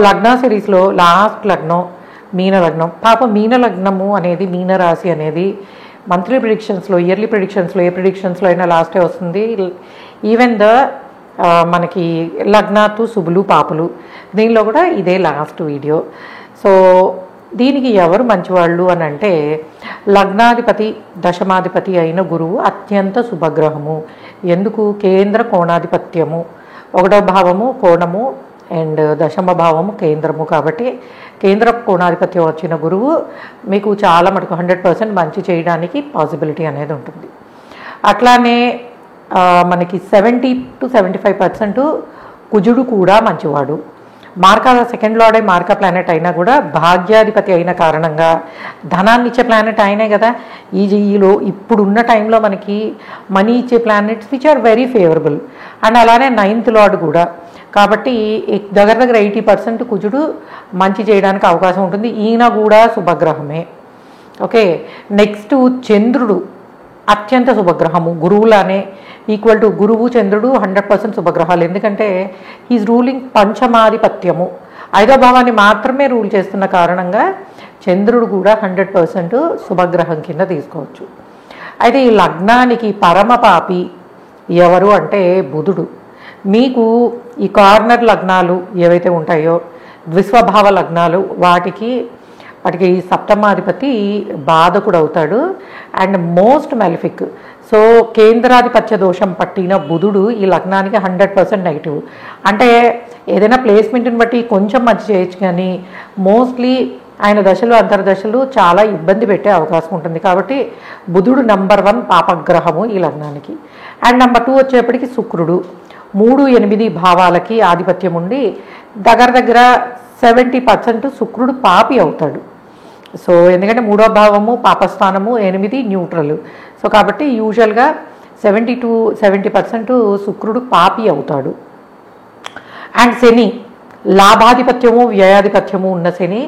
లగ్న సిరీస్లో లాస్ట్ లగ్నం మీన లగ్నం. పాప మీన లగ్నము అనేది, మీన రాశి అనేది మంత్లీ ప్రిడిక్షన్స్లో, ఇయర్లీ ప్రిడిక్షన్స్లో, ఏ ప్రిడిక్షన్స్లో అయినా లాస్టే వస్తుంది. ఈవెన్ మనకి లగ్నాతు శుభులు పాపులు దీనిలో కూడా ఇదే లాస్ట్ వీడియో. సో దీనికి ఎవరు మంచివాళ్ళు అని అంటే, లగ్నాధిపతి దశమాధిపతి అయిన గురువు అత్యంత శుభగ్రహము. ఎందుకు? కేంద్ర కోణాధిపత్యము, 1వ భావము కోణము అండ్ దశమ భావము కేంద్రము. కాబట్టి కేంద్ర కోణాధిపత్యం వచ్చిన గురువు మీకు చాలా మటుకు 100% మంచి చేయడానికి పాసిబిలిటీ అనేది ఉంటుంది. అట్లానే మనకి 70 to 75% కుజుడు కూడా మంచివాడు. మార్కా సెకండ్ లార్డే మార్కా ప్లానెట్ అయినా కూడా భాగ్యాధిపతి అయిన కారణంగా ధనాన్ని ఇచ్చే ప్లానెట్ అయినే కదా. ఈలో ఇప్పుడున్న టైంలో మనకి మనీ ఇచ్చే planets which are very favourable. And అలానే 9th లార్డ్ కూడా. కాబట్టి దగ్గర 80% కుజుడు మంచి చేయడానికి అవకాశం ఉంటుంది. ఈయన కూడా శుభగ్రహమే. ఓకే, నెక్స్ట్ చంద్రుడు అత్యంత శుభగ్రహము. గురువులానే ఈక్వల్ టు గురువు చంద్రుడు 100% శుభగ్రహాలు. ఎందుకంటే హీజ్ రూలింగ్ పంచమాధిపత్యము, 5వ భావాన్ని మాత్రమే రూల్ చేస్తున్న కారణంగా చంద్రుడు కూడా 100% శుభగ్రహం కింద తీసుకోవచ్చు. అయితే ఈ లగ్నానికి పరమ పాపి ఎవరు అంటే బుధుడు. మీకు ఈ కార్నర్ లగ్నాలు ఏవైతే ఉంటాయో, ద్విస్వభావ లగ్నాలు, వాటికి సప్తమాధిపతి బాధకుడు అవుతాడు అండ్ మోస్ట్ మెలిఫిక్. సో కేంద్రాధిపత్య దోషం పట్టిన బుధుడు ఈ లగ్నానికి 100% నెగిటివ్. అంటే ఏదైనా ప్లేస్మెంట్ని బట్టి కొంచెం మంచి చేయొచ్చు, కానీ మోస్ట్లీ ఆయన దశలు అంతర్దశలు చాలా ఇబ్బంది పెట్టే అవకాశం ఉంటుంది. కాబట్టి బుధుడు నంబర్ 1 పాపగ్రహము ఈ లగ్నానికి. అండ్ నంబర్ 2 వచ్చేప్పటికి శుక్రుడు 3, 8 భావాలకి ఆధిపత్యం ఉండి దగ్గర 70% శుక్రుడు పాపి అవుతాడు. సో ఎందుకంటే 3వ భావము పాపస్థానము, 8 న్యూట్రల్. సో కాబట్టి యూజువల్గా 70 to 70% శుక్రుడు పాపి అవుతాడు. అండ్ శని లాభాధిపత్యము వ్యయాధిపత్యము ఉన్న శని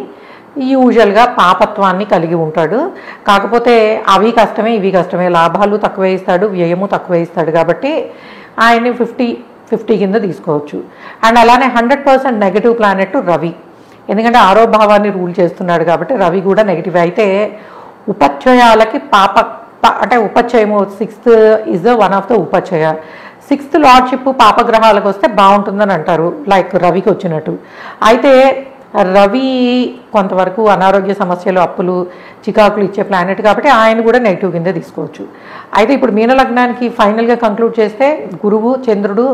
యూజువల్గా పాపత్వాన్ని కలిగి ఉంటాడు. కాకపోతే అవి కష్టమే ఇవి కష్టమే, లాభాలు తక్కువ ఇస్తాడు, వ్యయము తక్కువ ఇస్తాడు. కాబట్టి ఆయన్ని 50-50 కింద తీసుకోవచ్చు. అండ్ అలానే 100% నెగటివ్ ప్లానెట్ రవి. ఎందుకంటే 6వ భావాన్ని రూల్ చేస్తున్నాడు కాబట్టి రవి కూడా నెగిటివ్. అయితే ఉపచయాలకి అంటే ఉపచయము 6th is one of the ఉపచయ. 6th లార్డ్షిప్ పాపగ్రహాలకు వస్తే బాగుంటుందని అంటారు, లైక్ రవికి వచ్చినట్టు. అయితే రవి కొంతవరకు అనారోగ్య సమస్యలు, అప్పులు, చికాకులు ఇచ్చే ప్లానెట్ కాబట్టి ఆయన కూడా నెగిటివ్ కింద తీసుకోవచ్చు. అయితే ఇప్పుడు మీన లగ్నానికి ఫైనల్గా కంక్లూడ్ చేస్తే గురువు చంద్రుడు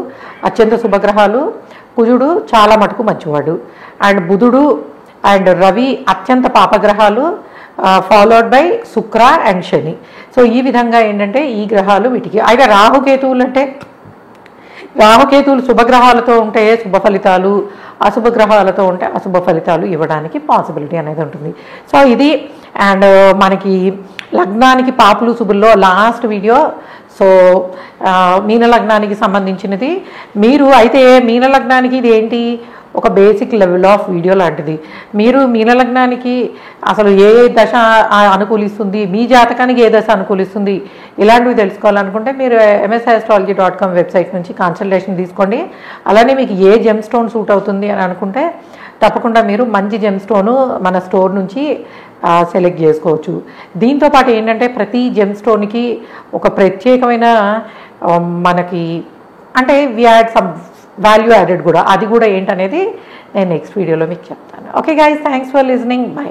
అత్యంత శుభగ్రహాలు, కుజుడు చాలా మటుకు మంచివాడు, అండ్ బుధుడు అండ్ రవి అత్యంత పాపగ్రహాలు, followed by Shukra and Shani. So ఈ విధంగా ఏంటంటే ఈ గ్రహాలు వీటికి. అయితే రాహుకేతువులు శుభగ్రహాలతో ఉంటే శుభ ఫలితాలు, అశుభ గ్రహాలతో ఉంటే అశుభ ఫలితాలు ఇవ్వడానికి పాసిబిలిటీ అనేది ఉంటుంది. సో ఇది అండ్ మనకి లగ్నానికి పాపులు శుభుల్లో లాస్ట్ వీడియో. సో మీన లగ్నానికి సంబంధించినది. మీరు అయితే మీన లగ్నానికి ఇది ఏంటి, ఒక బేసిక్ లెవెల్ ఆఫ్ వీడియో లాంటిది. మీరు మీన లగ్నానికి అసలు ఏ దశ అనుకూలిస్తుంది, మీ జాతకానికి ఏ దశ అనుకూలిస్తుంది, ఇలాంటివి తెలుసుకోవాలనుకుంటే మీరు msastrology.com వెబ్సైట్ నుంచి కన్సల్టేషన్ తీసుకోండి. అలానే మీకు ఏ జెమ్ స్టోన్ సూట్ అవుతుంది అని అనుకుంటే తప్పకుండా మీరు మంచి జెమ్ స్టోను మన స్టోర్ నుంచి సెలెక్ట్ చేసుకోవచ్చు. దీంతోపాటు ఏంటంటే ప్రతి జెమ్ స్టోన్కి ఒక ప్రత్యేకమైన మనకి అంటే వి యాడ్ సమ్ వాల్యూ యాడెడ్ కూడా, అది కూడా ఏంటనేది నేను నెక్స్ట్ వీడియోలో మీకు చెప్తాను. Okay guys, thanks for listening. By.